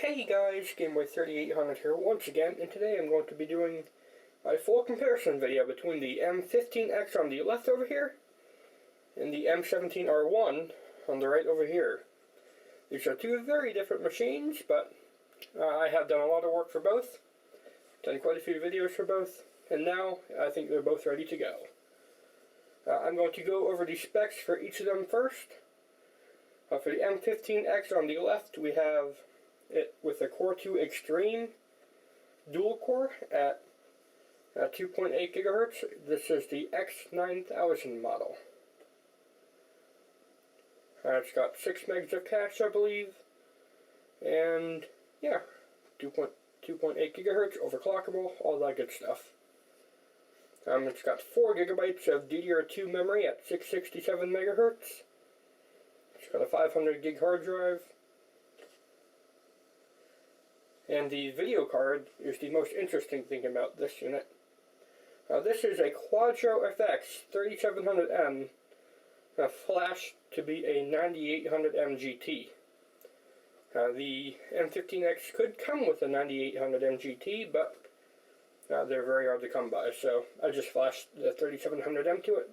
Hey guys, GameBoy3800 here once again, and today I'm going to be doing a full comparison video between the M15X on the left over here and the M17R1 on the right over here. These are two very different machines, but I have done a lot of work for both, done quite a few videos for both, and now I think they're both ready to go. I'm going to go over the specs for each of them first. For the M15X on the left, we have it with a Core 2 Extreme dual core at 2.8 gigahertz. This is the X9000 model. It's got 6 megs of cache, I believe, and yeah, 2.8 gigahertz, overclockable, all that good stuff. It's got 4 gigabytes of DDR2 memory at 667 megahertz. It's got a 500 gig hard drive. And the video card is the most interesting thing about this unit. This is a Quadro FX 3700M flashed to be a 9800M GT. The M15X could come with a 9800M GT, but they're very hard to come by, so I just flashed the 3700M to it.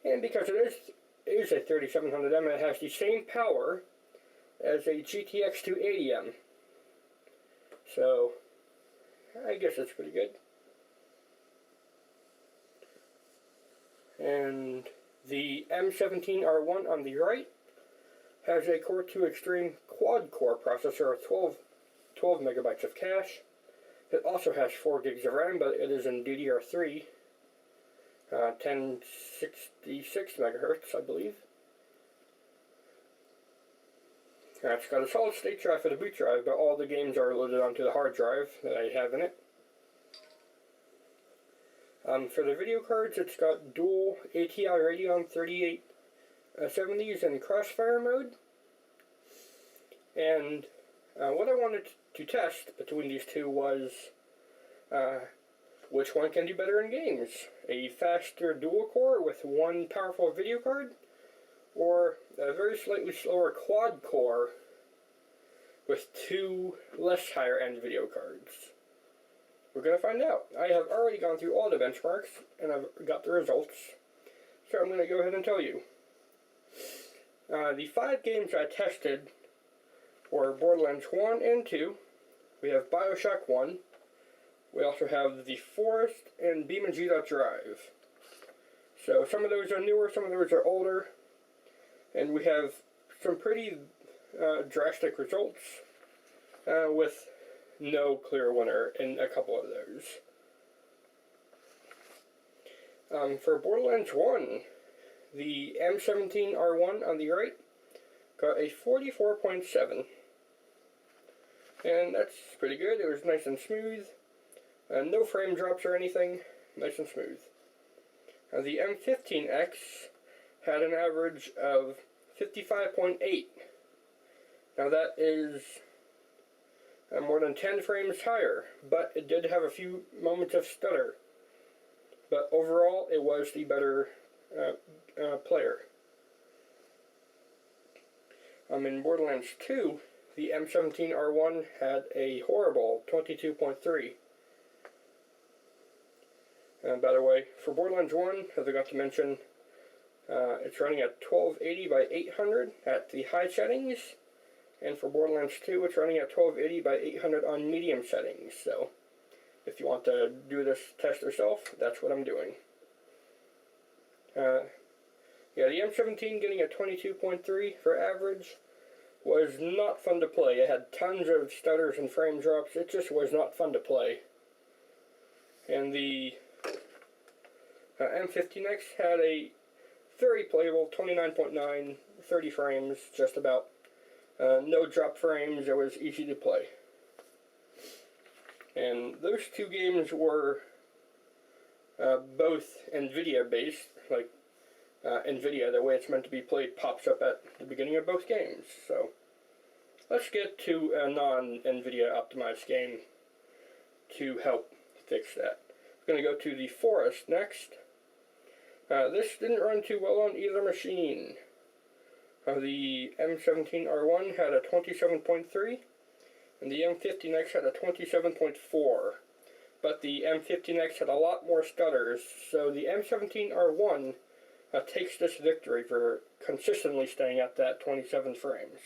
And because it is a 3700M, it has the same power as a GTX 280M. So, I guess that's pretty good. And the M17R1 on the right has a Core 2 Extreme quad-core processor with 12 megabytes of cache. It also has 4 gigs of RAM, but it is in DDR3, 1066 megahertz, I believe. It's got a solid-state drive for the boot drive, but all the games are loaded onto the hard drive that I have in it. For the video cards, it's got dual ATI Radeon 3870s in Crossfire mode. And what I wanted to test between these two was which one can do better in games. A faster dual core with one powerful video card, or a very slightly slower quad core with 2 less higher end video cards. We're going to find out. I have already gone through all the benchmarks and I've got the results, so I'm going to go ahead and tell you. The 5 games I tested were Borderlands 1 and 2. We have Bioshock 1. We also have The Forest and BeamNG.Drive. So some of those are newer, some of those are older. And we have some pretty drastic results with no clear winner in a couple of those. For Borderlands 1, the M17R1 on the right got a 44.7. And that's pretty good. It was nice and smooth. No frame drops or anything. Nice and smooth. The M15X had an average of 55.8. Now that is more than 10 frames higher, but it did have a few moments of stutter. But overall, it was the better player. In Borderlands 2, the M17R1 had a horrible 22.3. By the way, for Borderlands 1, as I got to mention, it's running at 1280 by 800 at the high settings, and for Borderlands 2, it's running at 1280 by 800 on medium settings. So, if you want to do this test yourself, that's what I'm doing. Yeah, the M17 getting a 22.3 for average was not fun to play. It had tons of stutters and frame drops. It just was not fun to play. And the M15X had a very playable 29.9, 30 frames, just about. No drop frames, it was easy to play. And those two games were both NVIDIA based, like NVIDIA, the way it's meant to be played, pops up at the beginning of both games. So let's get to a non-NVIDIA optimized game to help fix that. I'm going to go to The Forest next. This didn't run too well on either machine. The M17R1 had a 27.3, and the M15X had a 27.4. But the M15X had a lot more stutters, so the M17R1 takes this victory for consistently staying at that 27 frames.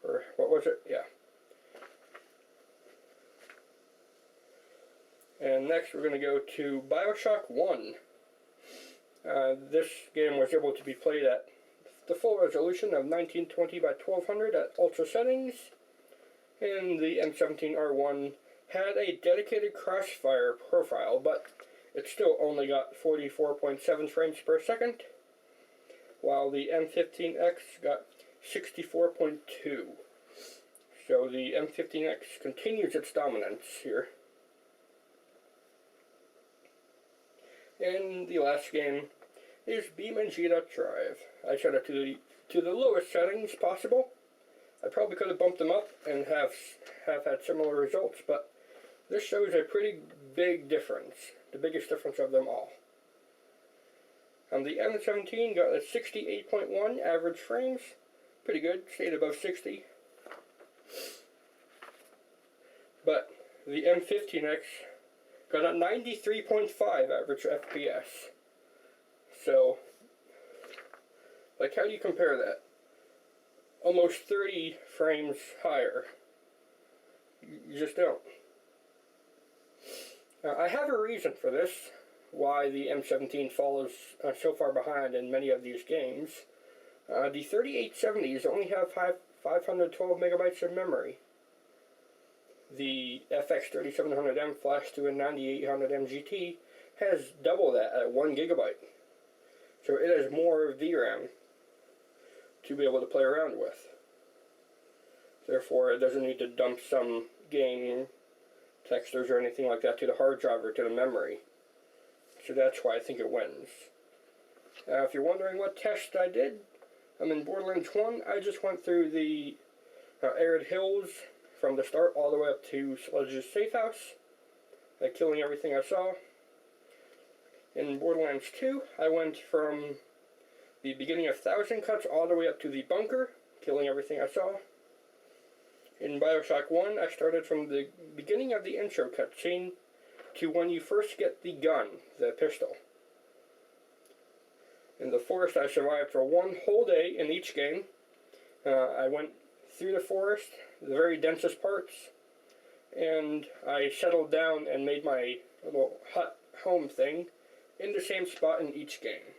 Or what was it? Yeah. And next we're going to go to Bioshock 1. This game was able to be played at the full resolution of 1920 by 1200 at ultra settings, and the M17R1 had a dedicated crossfire profile, but it still only got 44.7 frames per second, while the M15X got 64.2. So the M15X continues its dominance here. And the last game is Drive. I set it to the lowest settings possible. I probably could have bumped them up and have had similar results, but this shows a pretty big difference, the biggest difference of them all. The M17 got a 68.1 average frames, pretty good, stayed above 60. But the M15X got a 93.5 average FPS. So, like, how do you compare that? Almost 30 frames higher. You just don't. I have a reason for this, why the M17 follows so far behind in many of these games. The 3870s only have 512 megabytes of memory. The FX3700M flash to a 9800M GT has double that at 1 gigabyte. So it has more VRAM to be able to play around with. Therefore, it doesn't need to dump some game textures or anything like that to the hard drive or to the memory. So that's why I think it wins. If you're wondering what test I did, in Borderlands 1, I just went through the arid hills from the start all the way up to Sludge's safe house, killing everything I saw. In Borderlands 2, I went from the beginning of Thousand Cuts all the way up to the bunker, killing everything I saw. In Bioshock 1, I started from the beginning of the intro cutscene to when you first get the gun, the pistol. In the forest, I survived for one whole day in each game. I went through the forest, the very densest parts, and I settled down and made my little hut home thing in the same spot in each game.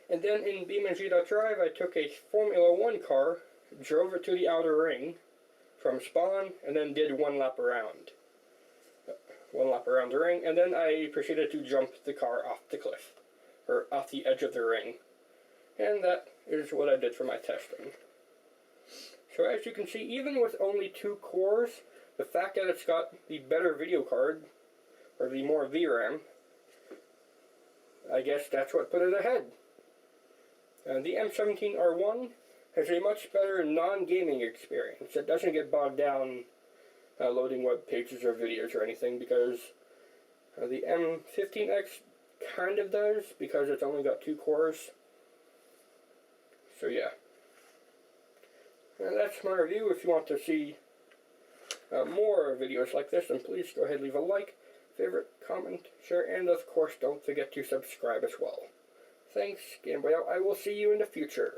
And then in Drive, I took a Formula 1 car, drove it to the outer ring from spawn, and then did one lap around. One lap around the ring, and then I proceeded to jump the car off the cliff, or off the edge of the ring. And that is what I did for my testing. So as you can see, even with only 2 cores, the fact that it's got the better video card, or the more VRAM, I guess that's what put it ahead. The M17R1 has a much better non-gaming experience. It doesn't get bogged down loading web pages or videos or anything, because the M15X kind of does, because it's only got 2 cores. So yeah. And that's my review. If you want to see more videos like this, then please go ahead and leave a like, favorite, comment, share, and of course don't forget to subscribe as well. Thanks, Game Boy Out. I will see you in the future.